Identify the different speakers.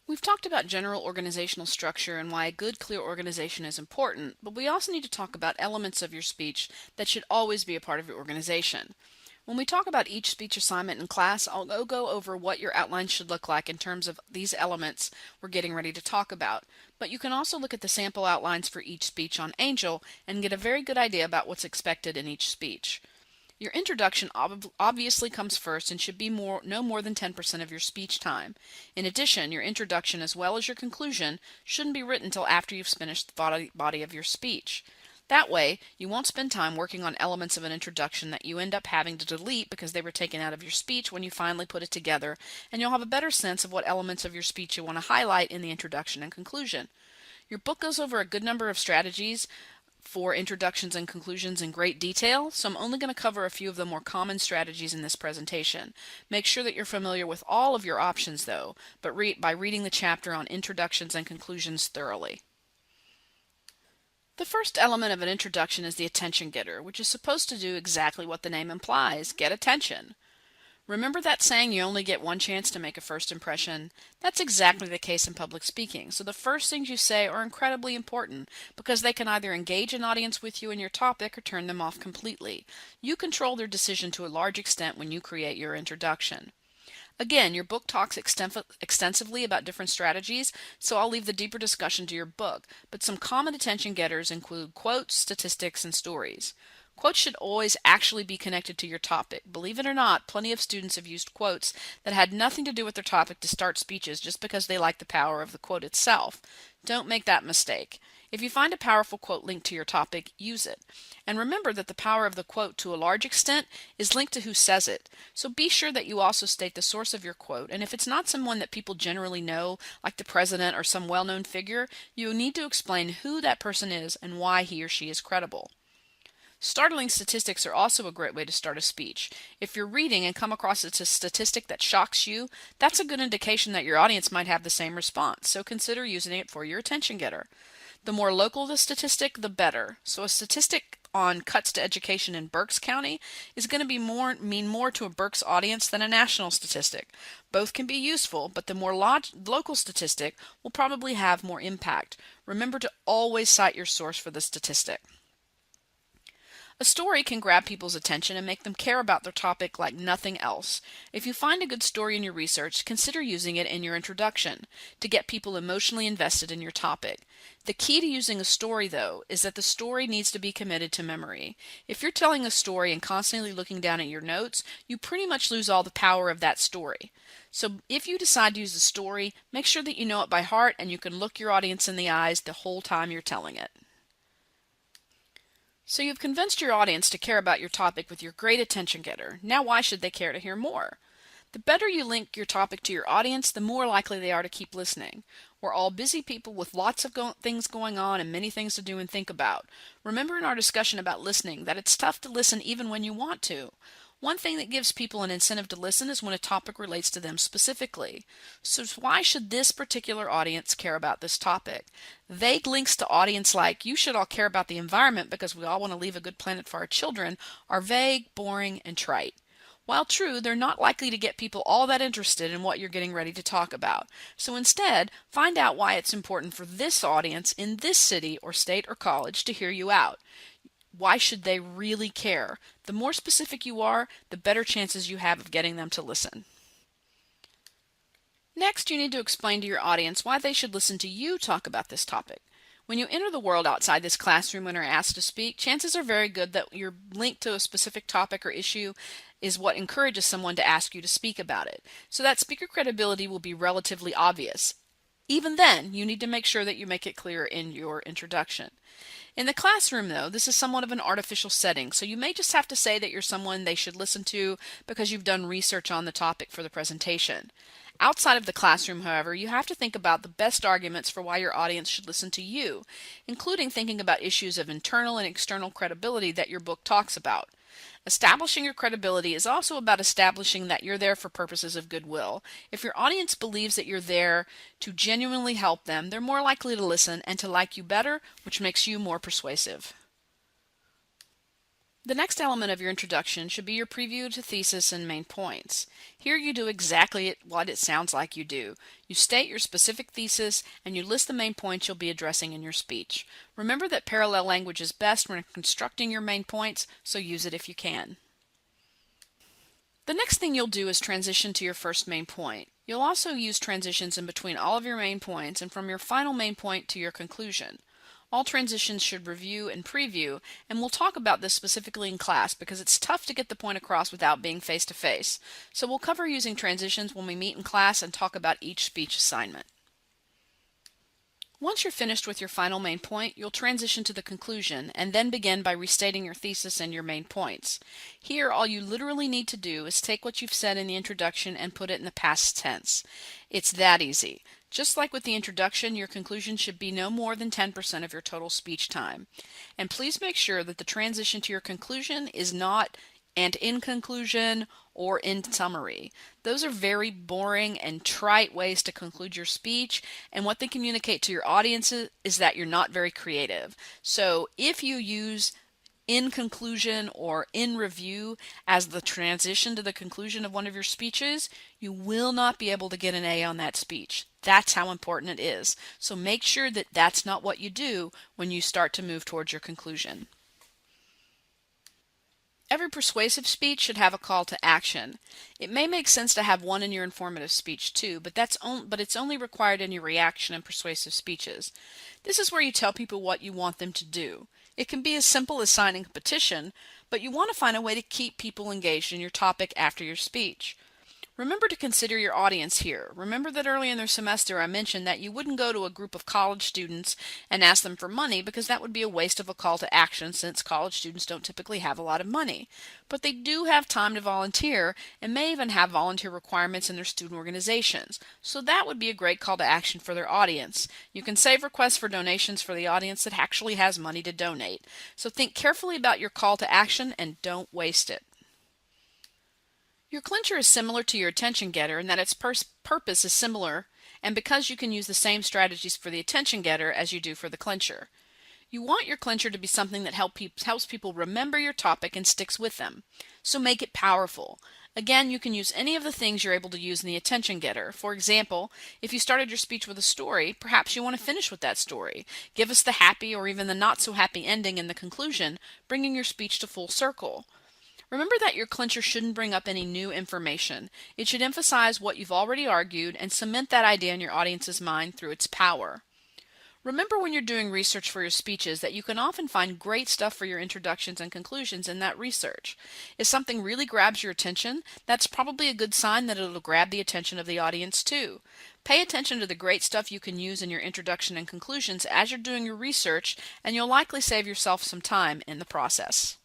Speaker 1: We've talked about general organizational structure and why a good, clear organization is important, but we also need to talk about elements of your speech that should always be a part of your organization. When we talk about each speech assignment in class, I'll go over what your outline should look like in terms of these elements we're getting ready to talk about. But you can also look at the sample outlines for each speech on Angel and get a very good idea about what's expected in each speech. Your introduction obviously comes first and should be no more than 10% of your speech time. In addition, your introduction as well as your conclusion shouldn't be written until after you've finished the body of your speech. That way, you won't spend time working on elements of an introduction that you end up having to delete because they were taken out of your speech when you finally put it together, and you'll have a better sense of what elements of your speech you want to highlight in the introduction and conclusion. Your book goes over a good number of strategies for introductions and conclusions in great detail, so I'm only going to cover a few of the more common strategies in this presentation. Make sure that you're familiar with all of your options though, but by reading the chapter on introductions and conclusions thoroughly. The first element of an introduction is the attention getter, which is supposed to do exactly what the name implies, get attention. Remember that saying you only get one chance to make a first impression? That's exactly the case in public speaking. So the first things you say are incredibly important because they can either engage an audience with you and your topic or turn them off completely. You control their decision to a large extent when you create your introduction. Again, your book talks extensively about different strategies, so I'll leave the deeper discussion to your book, but some common attention getters include quotes, statistics, and stories. Quotes should always actually be connected to your topic. Believe it or not, plenty of students have used quotes that had nothing to do with their topic to start speeches just because they like the power of the quote itself. Don't make that mistake. If you find a powerful quote linked to your topic, use it. And remember that the power of the quote to a large extent is linked to who says it. So be sure that you also state the source of your quote, and if it's not someone that people generally know, like the president or some well-known figure, you need to explain who that person is and why he or she is credible. Startling statistics are also a great way to start a speech. If you're reading and come across a statistic that shocks you, that's a good indication that your audience might have the same response, so consider using it for your attention getter. The more local the statistic, the better. So a statistic on cuts to education in Berks County is going to mean more to a Berks audience than a national statistic. Both can be useful, but the more local statistic will probably have more impact. Remember to always cite your source for the statistic. A story can grab people's attention and make them care about their topic like nothing else. If you find a good story in your research, consider using it in your introduction to get people emotionally invested in your topic. The key to using a story, though, is that the story needs to be committed to memory. If you're telling a story and constantly looking down at your notes, you pretty much lose all the power of that story. So if you decide to use a story, make sure that you know it by heart and you can look your audience in the eyes the whole time you're telling it. So you've convinced your audience to care about your topic with your great attention getter. Now why should they care to hear more? The better you link your topic to your audience, the more likely they are to keep listening. We're all busy people with lots of things going on and many things to do and think about. Remember in our discussion about listening that it's tough to listen even when you want to. One thing that gives people an incentive to listen is when a topic relates to them specifically. So why should this particular audience care about this topic? Vague links to audience like, you should all care about the environment because we all want to leave a good planet for our children, are vague, boring, and trite. While true, they're not likely to get people all that interested in what you're getting ready to talk about. So instead, find out why it's important for this audience in this city or state or college to hear you out. Why should they really care? The more specific you are, the better chances you have of getting them to listen. Next, you need to explain to your audience why they should listen to you talk about this topic. When you enter the world outside this classroom and are asked to speak, chances are very good that your link to a specific topic or issue is what encourages someone to ask you to speak about it. So that speaker credibility will be relatively obvious. Even then, you need to make sure that you make it clear in your introduction. In the classroom, though, this is somewhat of an artificial setting, so you may just have to say that you're someone they should listen to because you've done research on the topic for the presentation. Outside of the classroom, however, you have to think about the best arguments for why your audience should listen to you, including thinking about issues of internal and external credibility that your book talks about. Establishing your credibility is also about establishing that you're there for purposes of goodwill. If your audience believes that you're there to genuinely help them, they're more likely to listen and to like you better, which makes you more persuasive. The next element of your introduction should be your preview to thesis and main points. Here you do exactly what it sounds like you do. You state your specific thesis and you list the main points you'll be addressing in your speech. Remember that parallel language is best when constructing your main points, so use it if you can. The next thing you'll do is transition to your first main point. You'll also use transitions in between all of your main points and from your final main point to your conclusion. All transitions should review and preview, and we'll talk about this specifically in class because it's tough to get the point across without being face-to-face. So we'll cover using transitions when we meet in class and talk about each speech assignment. Once you're finished with your final main point, you'll transition to the conclusion and then begin by restating your thesis and your main points. Here, all you literally need to do is take what you've said in the introduction and put it in the past tense. It's that easy. Just like with the introduction, your conclusion should be no more than 10% of your total speech time. And please make sure that the transition to your conclusion is not "and in conclusion" or "in summary." Those are very boring and trite ways to conclude your speech, and what they communicate to your audience is that you're not very creative. So if you use "in conclusion" or "in review" as the transition to the conclusion of one of your speeches, you will not be able to get an A on that speech. That's how important it is. So make sure that that's not what you do when you start to move towards your conclusion. Every persuasive speech should have a call to action. It may make sense to have one in your informative speech too, but it's only required in your reaction and persuasive speeches. This is where you tell people what you want them to do. It can be as simple as signing a petition, but you want to find a way to keep people engaged in your topic after your speech. Remember to consider your audience here. Remember that early in their semester I mentioned that you wouldn't go to a group of college students and ask them for money because that would be a waste of a call to action since college students don't typically have a lot of money. But they do have time to volunteer and may even have volunteer requirements in their student organizations. So that would be a great call to action for their audience. You can save requests for donations for the audience that actually has money to donate. So think carefully about your call to action and don't waste it. Your clincher is similar to your attention getter in that its purpose is similar, and because you can use the same strategies for the attention getter as you do for the clincher. You want your clincher to be something that helps people remember your topic and sticks with them. So make it powerful. Again, you can use any of the things you're able to use in the attention getter. For example, if you started your speech with a story, perhaps you want to finish with that story. Give us the happy or even the not so happy ending in the conclusion, bringing your speech to full circle. Remember that your clincher shouldn't bring up any new information. It should emphasize what you've already argued and cement that idea in your audience's mind through its power. Remember when you're doing research for your speeches that you can often find great stuff for your introductions and conclusions in that research. If something really grabs your attention, that's probably a good sign that it'll grab the attention of the audience too. Pay attention to the great stuff you can use in your introduction and conclusions as you're doing your research, and you'll likely save yourself some time in the process.